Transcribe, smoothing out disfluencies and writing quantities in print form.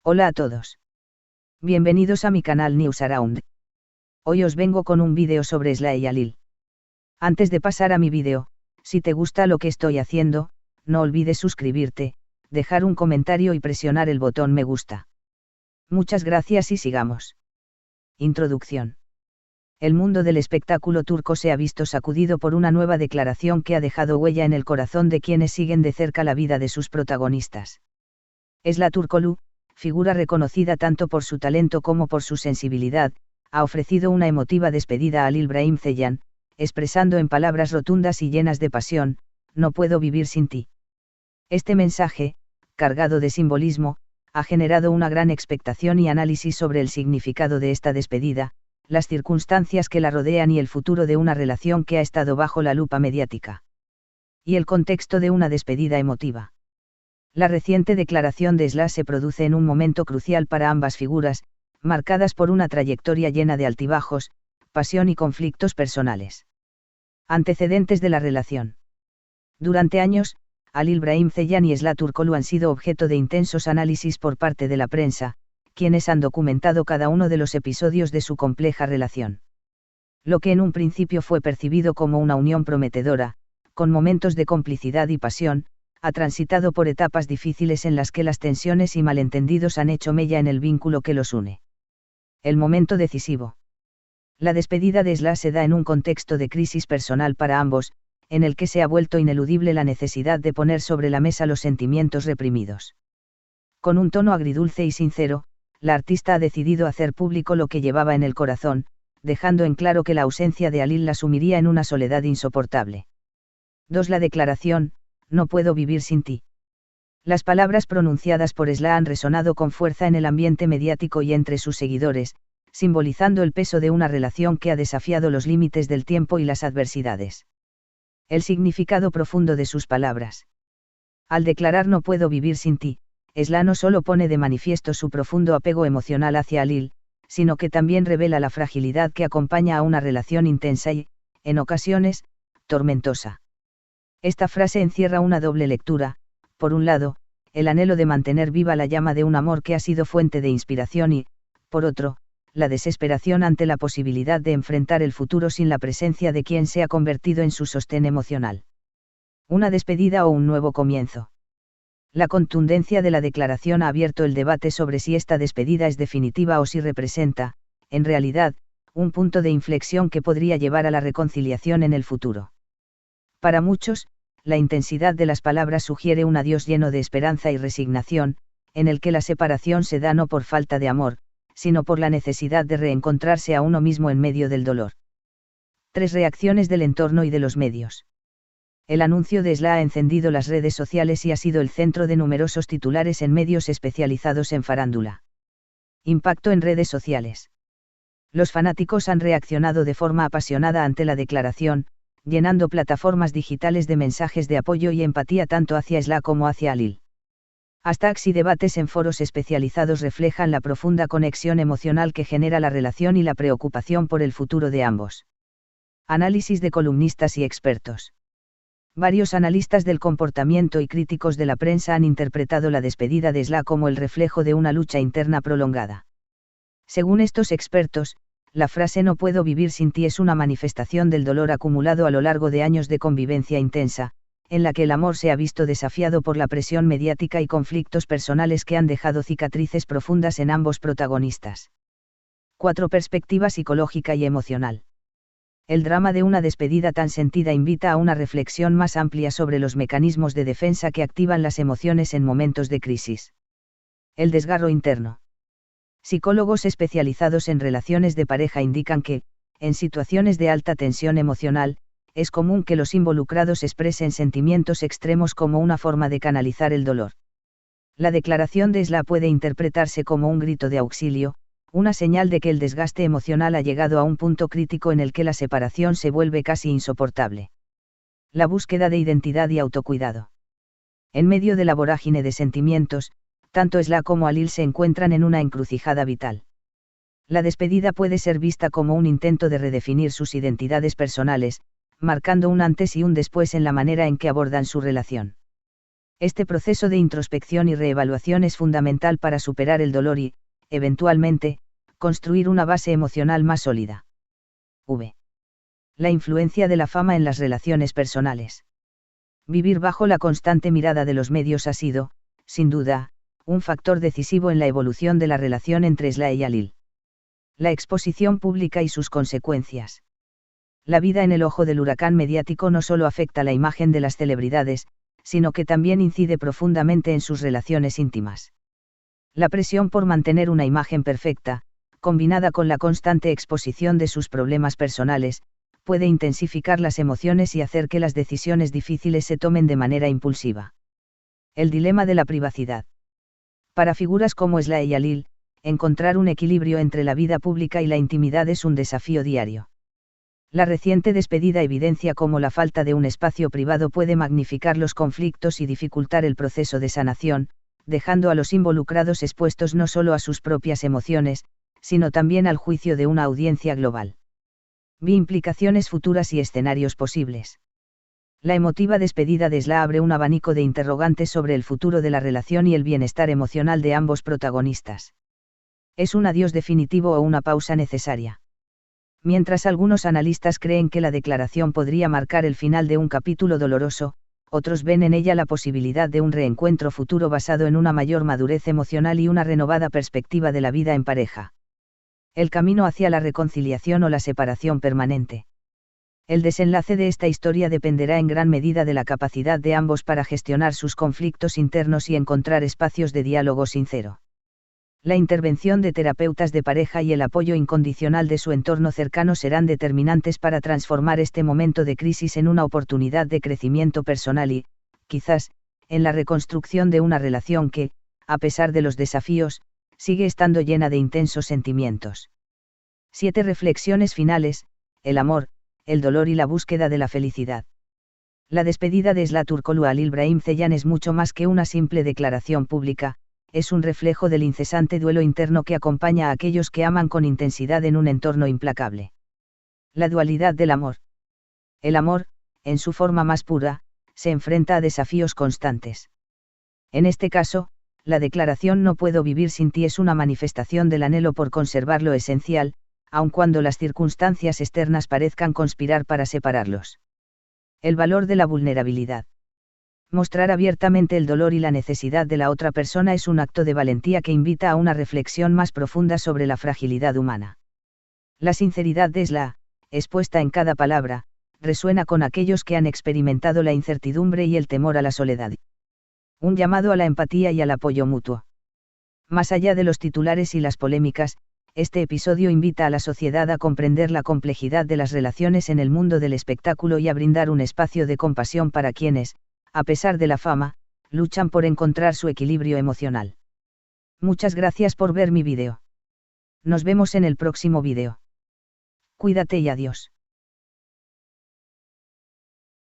Hola a todos. Bienvenidos a mi canal News Around. Hoy os vengo con un vídeo sobre Sla y Alil. Antes de pasar a mi vídeo, si te gusta lo que estoy haciendo, no olvides suscribirte, dejar un comentario y presionar el botón me gusta. Muchas gracias y sigamos. Introducción. El mundo del espectáculo turco se ha visto sacudido por una nueva declaración que ha dejado huella en el corazón de quienes siguen de cerca la vida de sus protagonistas. Sla Turkoglu, figura reconocida tanto por su talento como por su sensibilidad, ha ofrecido una emotiva despedida a Halil Brahim Ceylan, expresando en palabras rotundas y llenas de pasión: "No puedo vivir sin ti". Este mensaje, cargado de simbolismo, ha generado una gran expectación y análisis sobre el significado de esta despedida, las circunstancias que la rodean y el futuro de una relación que ha estado bajo la lupa mediática. Y el contexto de una despedida emotiva. La reciente declaración de Sla se produce en un momento crucial para ambas figuras, marcadas por una trayectoria llena de altibajos, pasión y conflictos personales. Antecedentes de la relación. Durante años, Halil Brahim Ceylan y Sla Turkoglu han sido objeto de intensos análisis por parte de la prensa, quienes han documentado cada uno de los episodios de su compleja relación. Lo que en un principio fue percibido como una unión prometedora, con momentos de complicidad y pasión, ha transitado por etapas difíciles en las que las tensiones y malentendidos han hecho mella en el vínculo que los une. El momento decisivo. La despedida de Sla se da en un contexto de crisis personal para ambos, en el que se ha vuelto ineludible la necesidad de poner sobre la mesa los sentimientos reprimidos. Con un tono agridulce y sincero, la artista ha decidido hacer público lo que llevaba en el corazón, dejando en claro que la ausencia de Halil la sumiría en una soledad insoportable. 2. La declaración: "No puedo vivir sin ti". Las palabras pronunciadas por Sla han resonado con fuerza en el ambiente mediático y entre sus seguidores, simbolizando el peso de una relación que ha desafiado los límites del tiempo y las adversidades. El significado profundo de sus palabras. Al declarar "no puedo vivir sin ti", Sla no solo pone de manifiesto su profundo apego emocional hacia Halil, sino que también revela la fragilidad que acompaña a una relación intensa y, en ocasiones, tormentosa. Esta frase encierra una doble lectura: por un lado, el anhelo de mantener viva la llama de un amor que ha sido fuente de inspiración y, por otro, la desesperación ante la posibilidad de enfrentar el futuro sin la presencia de quien se ha convertido en su sostén emocional. Una despedida o un nuevo comienzo. La contundencia de la declaración ha abierto el debate sobre si esta despedida es definitiva o si representa, en realidad, un punto de inflexión que podría llevar a la reconciliación en el futuro. Para muchos, la intensidad de las palabras sugiere un adiós lleno de esperanza y resignación, en el que la separación se da no por falta de amor, sino por la necesidad de reencontrarse a uno mismo en medio del dolor. 3. Reacciones del entorno y de los medios. El anuncio de Sla ha encendido las redes sociales y ha sido el centro de numerosos titulares en medios especializados en farándula. Impacto en redes sociales. Los fanáticos han reaccionado de forma apasionada ante la declaración, llenando plataformas digitales de mensajes de apoyo y empatía tanto hacia Sla como hacia Halil. Hashtags y debates en foros especializados reflejan la profunda conexión emocional que genera la relación y la preocupación por el futuro de ambos. Análisis de columnistas y expertos. Varios analistas del comportamiento y críticos de la prensa han interpretado la despedida de Sla como el reflejo de una lucha interna prolongada. Según estos expertos, la frase "no puedo vivir sin ti" es una manifestación del dolor acumulado a lo largo de años de convivencia intensa, en la que el amor se ha visto desafiado por la presión mediática y conflictos personales que han dejado cicatrices profundas en ambos protagonistas. 4. Perspectiva psicológica y emocional. El drama de una despedida tan sentida invita a una reflexión más amplia sobre los mecanismos de defensa que activan las emociones en momentos de crisis. El desgarro interno. Psicólogos especializados en relaciones de pareja indican que, en situaciones de alta tensión emocional, es común que los involucrados expresen sentimientos extremos como una forma de canalizar el dolor. La declaración de Sla puede interpretarse como un grito de auxilio, una señal de que el desgaste emocional ha llegado a un punto crítico en el que la separación se vuelve casi insoportable. La búsqueda de identidad y autocuidado. En medio de la vorágine de sentimientos, tanto Sla como Halil se encuentran en una encrucijada vital. La despedida puede ser vista como un intento de redefinir sus identidades personales, marcando un antes y un después en la manera en que abordan su relación. Este proceso de introspección y reevaluación es fundamental para superar el dolor y, eventualmente, construir una base emocional más sólida. V. La influencia de la fama en las relaciones personales. Vivir bajo la constante mirada de los medios ha sido, sin duda, un factor decisivo en la evolución de la relación entre Sla y Jalil. La exposición pública y sus consecuencias. La vida en el ojo del huracán mediático no solo afecta la imagen de las celebridades, sino que también incide profundamente en sus relaciones íntimas. La presión por mantener una imagen perfecta, combinada con la constante exposición de sus problemas personales, puede intensificar las emociones y hacer que las decisiones difíciles se tomen de manera impulsiva. El dilema de la privacidad. Para figuras como Sla y Jalil, encontrar un equilibrio entre la vida pública y la intimidad es un desafío diario. La reciente despedida evidencia cómo la falta de un espacio privado puede magnificar los conflictos y dificultar el proceso de sanación, dejando a los involucrados expuestos no solo a sus propias emociones, sino también al juicio de una audiencia global. Vi implicaciones futuras y escenarios posibles. La emotiva despedida de Sla abre un abanico de interrogantes sobre el futuro de la relación y el bienestar emocional de ambos protagonistas. ¿Es un adiós definitivo o una pausa necesaria? Mientras algunos analistas creen que la declaración podría marcar el final de un capítulo doloroso, otros ven en ella la posibilidad de un reencuentro futuro basado en una mayor madurez emocional y una renovada perspectiva de la vida en pareja. El camino hacia la reconciliación o la separación permanente. El desenlace de esta historia dependerá en gran medida de la capacidad de ambos para gestionar sus conflictos internos y encontrar espacios de diálogo sincero. La intervención de terapeutas de pareja y el apoyo incondicional de su entorno cercano serán determinantes para transformar este momento de crisis en una oportunidad de crecimiento personal y, quizás, en la reconstrucción de una relación que, a pesar de los desafíos, sigue estando llena de intensos sentimientos. 7 reflexiones finales: el amor, el dolor y la búsqueda de la felicidad. La despedida de Sla Turkoglu a Jalil Brahim Ceylan es mucho más que una simple declaración pública, es un reflejo del incesante duelo interno que acompaña a aquellos que aman con intensidad en un entorno implacable. La dualidad del amor. El amor, en su forma más pura, se enfrenta a desafíos constantes. En este caso, la declaración "no puedo vivir sin ti" es una manifestación del anhelo por conservar lo esencial, aun cuando las circunstancias externas parezcan conspirar para separarlos. El valor de la vulnerabilidad. Mostrar abiertamente el dolor y la necesidad de la otra persona es un acto de valentía que invita a una reflexión más profunda sobre la fragilidad humana. La sinceridad de Sla, expuesta en cada palabra, resuena con aquellos que han experimentado la incertidumbre y el temor a la soledad. Un llamado a la empatía y al apoyo mutuo. Más allá de los titulares y las polémicas, este episodio invita a la sociedad a comprender la complejidad de las relaciones en el mundo del espectáculo y a brindar un espacio de compasión para quienes, a pesar de la fama, luchan por encontrar su equilibrio emocional. Muchas gracias por ver mi vídeo. Nos vemos en el próximo vídeo. Cuídate y adiós.